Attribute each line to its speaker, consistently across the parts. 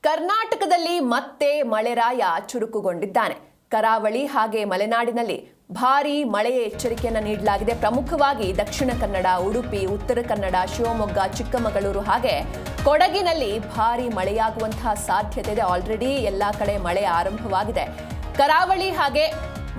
Speaker 1: ಕರ್ನಾಟಕದಲ್ಲಿ ಮತ್ತೆ ಮಳೆರಾಯ ಚುರುಕುಗೊಂಡಿದ್ದಾನೆ. ಕರಾವಳಿ ಹಾಗೆ ಮಲೆನಾಡಿನಲ್ಲಿ ಭಾರೀ ಮಳೆಯ ಎಚ್ಚರಿಕೆಯನ್ನು ನೀಡಲಾಗಿದೆ. ಪ್ರಮುಖವಾಗಿ ದಕ್ಷಿಣ ಕನ್ನಡ, ಉಡುಪಿ, ಉತ್ತರ ಕನ್ನಡ, ಶಿವಮೊಗ್ಗ, ಚಿಕ್ಕಮಗಳೂರು ಹಾಗೆ ಕೊಡಗಿನಲ್ಲಿ ಭಾರೀ ಮಳೆಯಾಗುವಂತಹ ಸಾಧ್ಯತೆ ಇದೆ. ಆಲ್ರೆಡಿ ಎಲ್ಲಾ ಕಡೆ ಮಳೆ ಆರಂಭವಾಗಿದೆ. ಕರಾವಳಿ ಹಾಗೆ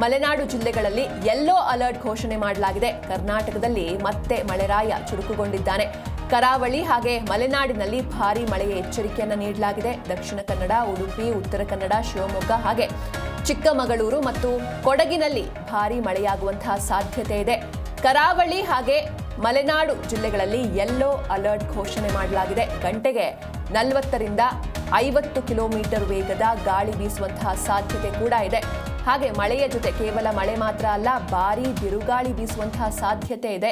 Speaker 1: ಮಲೆನಾಡು ಜಿಲ್ಲೆಗಳಲ್ಲಿ ಯೆಲ್ಲೋ ಅಲರ್ಟ್ ಘೋಷಣೆ ಮಾಡಲಾಗಿದೆ. ಕರ್ನಾಟಕದಲ್ಲಿ ಮತ್ತೆ ಮಳೆರಾಯ ಚುರುಕುಗೊಂಡಿದ್ದಾನೆ. ಕರಾವಳಿ ಹಾಗೆ ಮಲೆನಾಡಿನಲ್ಲಿ ಭಾರೀ ಮಳೆಯ ಎಚ್ಚರಿಕೆಯನ್ನು ನೀಡಲಾಗಿದೆ. ದಕ್ಷಿಣ ಕನ್ನಡ, ಉಡುಪಿ, ಉತ್ತರ ಕನ್ನಡ, ಶಿವಮೊಗ್ಗ ಹಾಗೆ ಚಿಕ್ಕಮಗಳೂರು ಮತ್ತು ಕೊಡಗಿನಲ್ಲಿ ಭಾರೀ ಮಳೆಯಾಗುವಂತಹ ಸಾಧ್ಯತೆ ಇದೆ. ಕರಾವಳಿ ಹಾಗೆ ಮಲೆನಾಡು ಜಿಲ್ಲೆಗಳಲ್ಲಿ ಯೆಲ್ಲೋ ಅಲರ್ಟ್ ಘೋಷಣೆ ಮಾಡಲಾಗಿದೆ. ಗಂಟೆಗೆ 40ರಿಂದ 50 ಕಿಲೋಮೀಟರ್ ವೇಗದ ಗಾಳಿ ಬೀಸುವಂತಹ ಸಾಧ್ಯತೆ ಕೂಡ ಇದೆ. ಹಾಗೆ ಮಳೆಯ ಜೊತೆ ಕೇವಲ ಮಳೆ ಮಾತ್ರ ಅಲ್ಲ, ಭಾರೀ ಬಿರುಗಾಳಿ ಬೀಸುವಂತಹ ಸಾಧ್ಯತೆ ಇದೆ.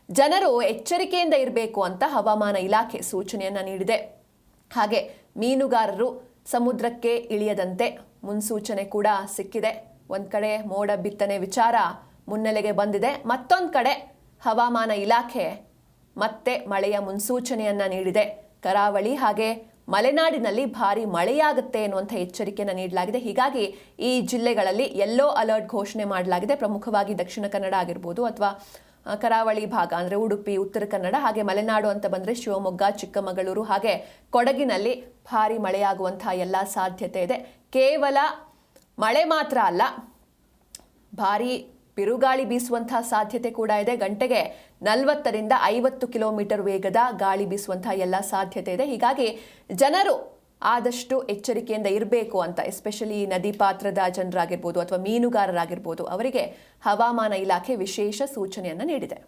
Speaker 1: ಜನರು ಎಚ್ಚರಿಕೆಯಿಂದ ಇರಬೇಕು ಅಂತ ಹವಾಮಾನ ಇಲಾಖೆ ಸೂಚನೆಯನ್ನ ನೀಡಿದೆ. ಹಾಗೆ ಮೀನುಗಾರರು ಸಮುದ್ರಕ್ಕೆ ಇಳಿಯದಂತೆ ಮುನ್ಸೂಚನೆ ಕೂಡ ಸಿಕ್ಕಿದೆ. ಒಂದ್ ಕಡೆ ಮೋಡ ಬಿತ್ತನೆ ವಿಚಾರ ಮುನ್ನೆಲೆಗೆ ಬಂದಿದೆ, ಮತ್ತೊಂದು ಕಡೆ ಹವಾಮಾನ ಇಲಾಖೆ ಮತ್ತೆ ಮಳೆಯ ಮುನ್ಸೂಚನೆಯನ್ನ ನೀಡಿದೆ. ಕರಾವಳಿ ಹಾಗೆ ಮಲೆನಾಡಿನಲ್ಲಿ ಭಾರಿ ಮಳೆಯಾಗುತ್ತೆ ಎನ್ನುವಂಥ ಎಚ್ಚರಿಕೆಯನ್ನು ನೀಡಲಾಗಿದೆ. ಹೀಗಾಗಿ ಈ ಜಿಲ್ಲೆಗಳಲ್ಲಿ ಯೆಲ್ಲೋ ಅಲರ್ಟ್ ಘೋಷಣೆ ಮಾಡಲಾಗಿದೆ. ಪ್ರಮುಖವಾಗಿ ದಕ್ಷಿಣ ಕನ್ನಡ ಆಗಿರ್ಬೋದು ಅಥವಾ ಕರಾವಳಿ ಭಾಗ ಅಂದರೆ ಉಡುಪಿ, ಉತ್ತರ ಕನ್ನಡ ಹಾಗೆ ಮಲೆನಾಡು ಅಂತ ಬಂದರೆ ಶಿವಮೊಗ್ಗ, ಚಿಕ್ಕಮಗಳೂರು ಹಾಗೆ ಕೊಡಗಿನಲ್ಲಿ ಭಾರಿ ಮಳೆಯಾಗುವಂತಹ ಎಲ್ಲ ಸಾಧ್ಯತೆ ಇದೆ. ಕೇವಲ ಮಳೆ ಮಾತ್ರ ಅಲ್ಲ, ಭಾರಿ ಬಿರುಗಾಳಿ ಬೀಸುವಂತಹ ಸಾಧ್ಯತೆ ಕೂಡ ಇದೆ. ಗಂಟೆಗೆ 40ರಿಂದ 50 ಕಿಲೋಮೀಟರ್ ವೇಗದ ಗಾಳಿ ಬೀಸುವಂತಹ ಎಲ್ಲ ಸಾಧ್ಯತೆ ಇದೆ. ಹೀಗಾಗಿ ಜನರು ಆದಷ್ಟು ಎಚ್ಚರಿಕೆಯಿಂದ ಇರಬೇಕು ಅಂತ, ಎಸ್ಪೆಷಲಿ ನದಿ ಪಾತ್ರದ ಜನರಾಗಿರ್ಬೋದು ಅಥವಾ ಮೀನುಗಾರರಾಗಿರ್ಬೋದು, ಅವರಿಗೆ ಹವಾಮಾನ ಇಲಾಖೆ ವಿಶೇಷ ಸೂಚನೆಯನ್ನು ನೀಡಿದೆ.